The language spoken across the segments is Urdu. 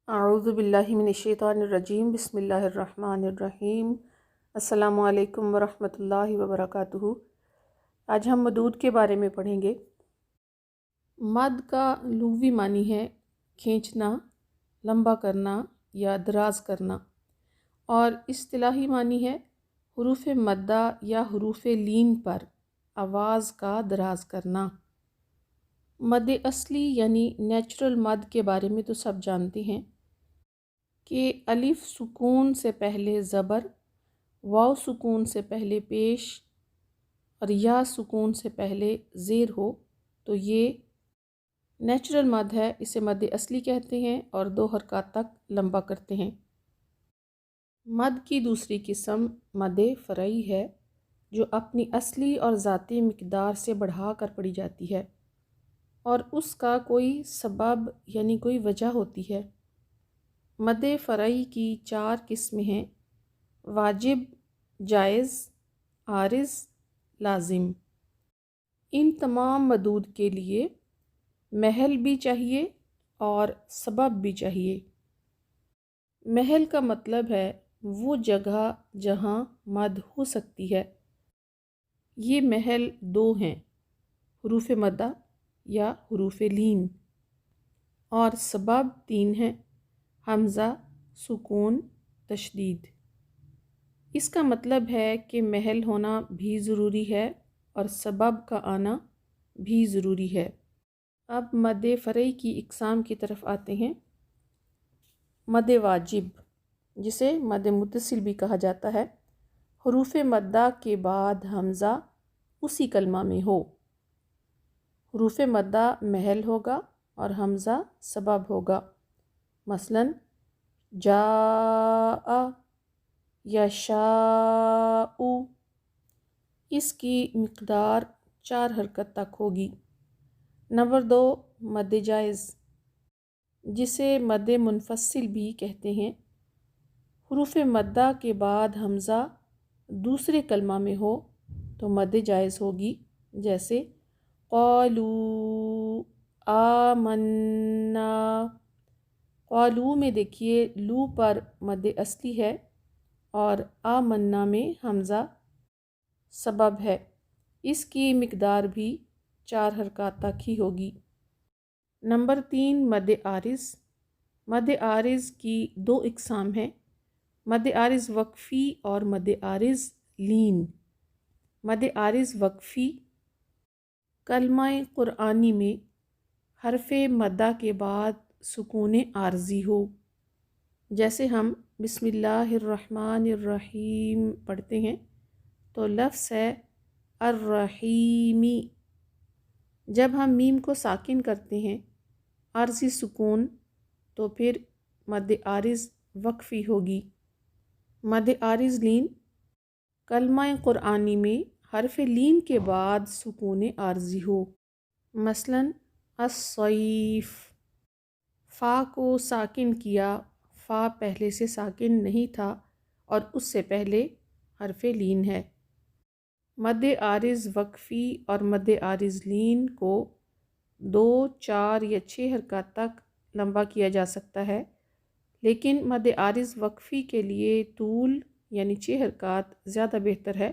اعوذ باللہ من الشیطان الرجیم، بسم اللہ الرحمن الرحیم۔ السلام علیکم ورحمۃ اللہ وبرکاتہ۔ آج ہم مدود کے بارے میں پڑھیں گے۔ مد کا لغوی معنی ہے کھینچنا، لمبا کرنا یا دراز کرنا، اور اصطلاحی معنی ہے حروف مدہ یا حروف لین پر آواز کا دراز کرنا۔ مد اصلی یعنی نیچرل مد کے بارے میں تو سب جانتے ہیں کہ الف سکون سے پہلے زبر، واو سکون سے پہلے پیش اور یا سکون سے پہلے زیر ہو تو یہ نیچرل مد ہے، اسے مد اصلی کہتے ہیں اور 2 حرکات تک لمبا کرتے ہیں۔ مد کی دوسری قسم مد فرعی ہے جو اپنی اصلی اور ذاتی مقدار سے بڑھا کر پڑھی جاتی ہے اور اس کا کوئی سبب یعنی کوئی وجہ ہوتی ہے۔ مد فرعی کی 4 قسمیں ہیں: واجب، جائز، عارض، لازم۔ ان تمام مدود کے لیے محل بھی چاہیے اور سبب بھی چاہیے۔ محل کا مطلب ہے وہ جگہ جہاں مد ہو سکتی ہے۔ یہ محل 2 ہیں: حروف مدہ یا حروف لین، اور سبب 3 ہیں: حمزہ، سکون، تشدید۔ اس کا مطلب ہے کہ محل ہونا بھی ضروری ہے اور سبب کا آنا بھی ضروری ہے۔ اب مد فرعی کی اقسام کی طرف آتے ہیں۔ مد واجب، جسے مد متصل بھی کہا جاتا ہے، حروف مدہ کے بعد حمزہ اسی کلمہ میں ہو۔ حروف مدہ محل ہوگا اور حمزہ سبب ہوگا، مثلاً جاء، یشاء۔ اس کی مقدار 4 حرکت تک ہوگی۔ نمبر 2، مد جائز، جسے مد منفصل بھی کہتے ہیں۔ حروف مدہ کے بعد حمزہ دوسرے کلمہ میں ہو تو مد جائز ہوگی، جیسے قالوا آمنا۔ قالوا میں دیکھیے لو پر مد اصلی ہے اور آمنا میں حمزہ سبب ہے، اس کی مقدار بھی 4 حرکات تک ہی ہوگی۔ نمبر 3، مد عارض۔ مد عارض کی 2 اقسام ہیں: مد عارض وقفی اور مد عارض لین۔ مد عارض وقفی، کلمہ قرآنی میں حرف مدہ کے بعد سکون عارضی ہو، جیسے ہم بسم اللہ الرحمن الرحیم پڑھتے ہیں تو لفظ ہے الرحیمی۔ جب ہم میم کو ساکن کرتے ہیں عارضی سکون تو پھر مد عارض وقفی ہوگی۔ مد عارض لین، کلمہ قرآنی میں حرف لین کے بعد سکون عارضی ہو، مثلاً الصیف۔ فا کو ساکن کیا، فا پہلے سے ساکن نہیں تھا اور اس سے پہلے حرف لین ہے۔ مد عارض وقفی اور مد عارض لین کو 2، 4 یا 6 حرکات تک لمبا کیا جا سکتا ہے، لیکن مد عارض وقفی کے لیے طول یعنی 6 حرکات زیادہ بہتر ہے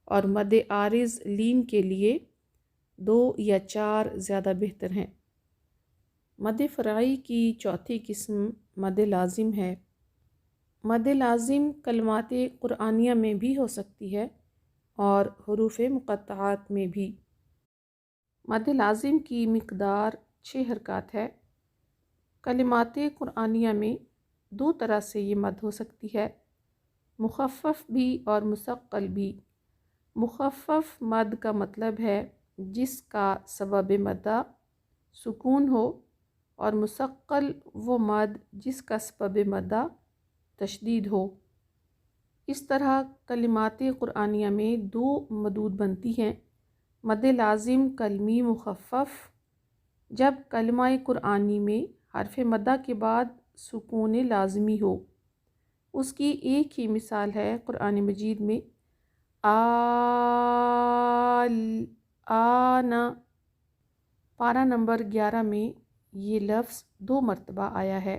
اور مد عارض لین کے لیے 2 یا 4 زیادہ بہتر ہیں۔ مد فرعی کی 4تھی قسم مد لازم ہے۔ مد لازم کلمات قرآنیہ میں بھی ہو سکتی ہے اور حروف مقطعات میں بھی۔ مد لازم کی مقدار 6 حرکات ہے۔ کلمات قرآنیہ میں 2 طرح سے یہ مد ہو سکتی ہے: مخفف بھی اور مثقل بھی۔ مخفف مد کا مطلب ہے جس کا سبب مدہ سکون ہو، اور مثقل وہ مد جس کا سبب مدہ تشدید ہو۔ اس طرح کلمات قرآنیہ میں 2 مدود بنتی ہیں: مد لازم کلمی مخفف، جب کلمہ قرآنی میں حرف مدہ کے بعد سکون لازمی ہو۔ اس کی ایک ہی مثال ہے قرآن مجید میں آنا۔ پارہ نمبر 11 میں یہ لفظ 2 مرتبہ آیا ہے۔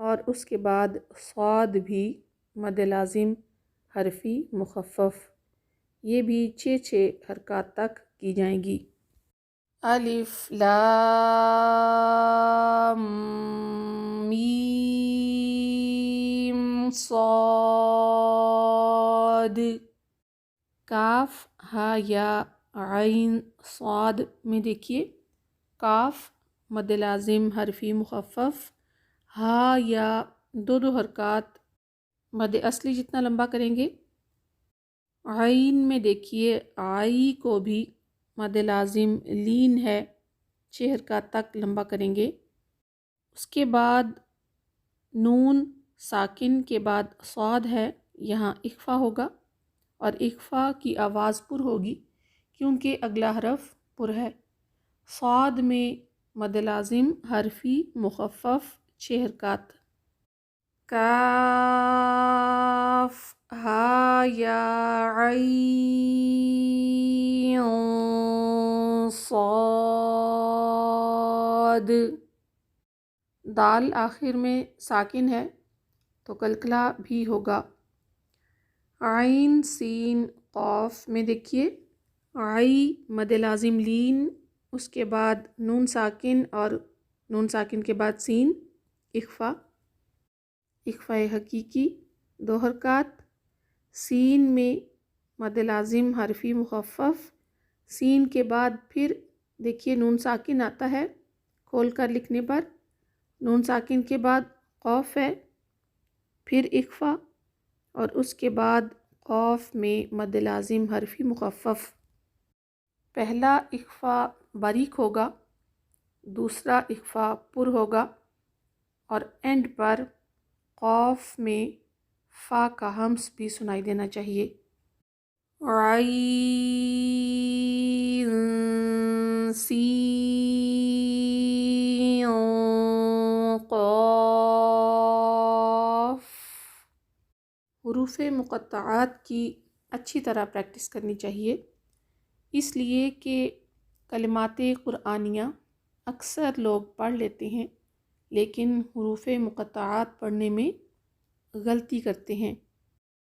اور اس کے بعد صاد بھی مد لازم حرفی مخفف، یہ بھی 6 حرکات تک کی جائیں گی۔ الف لام میم صاد، کاف ہا یا عین صاد میں دیکھیے کاف مد لازم حرفی مخفف، ہا یا دو حرکات مد اصلی جتنا لمبا کریں گے۔ عین میں دیکھیے آئی کو بھی مد لازم لین ہے، 6 حرکات تک لمبا کریں گے۔ اس کے بعد نون ساکن کے بعد صاد ہے، یہاں اخفا ہوگا اور اخفا کی آواز پر ہوگی کیونکہ اگلا حرف پر ہے۔ صاد میں مد لازم حرفی مخفف 6 حرکات۔ کاف ہا یا عین صاد، دال آخر میں ساکن ہے تو کلکلا بھی ہوگا۔ عین سین قاف میں دیکھیے عی مد لازم لین، اس کے بعد نون ساکن اور نون ساکن کے بعد سین اخفا، اخفا حقیقی 2 حرکات۔ سین میں مد لازم حرفی مخفف، سین کے بعد پھر دیکھیے نون ساکن آتا ہے کھول کر لکھنے پر، نون ساکن کے بعد قاف ہے، پھر اخفا اور اس کے بعد قاف میں مد لازم حرفی مخفف۔ پہلا اخفا باریک ہوگا، دوسرا اخفا پر ہوگا اور اینڈ پر قاف میں فا کا ہمس بھی سنائی دینا چاہیے۔ عین سین قاف۔ حروف مقطعات کی اچھی طرح پریکٹس کرنی چاہیے، اس لیے کہ کلمات قرآنیہ اکثر لوگ پڑھ لیتے ہیں لیکن حروف مقطعات پڑھنے میں غلطی کرتے ہیں۔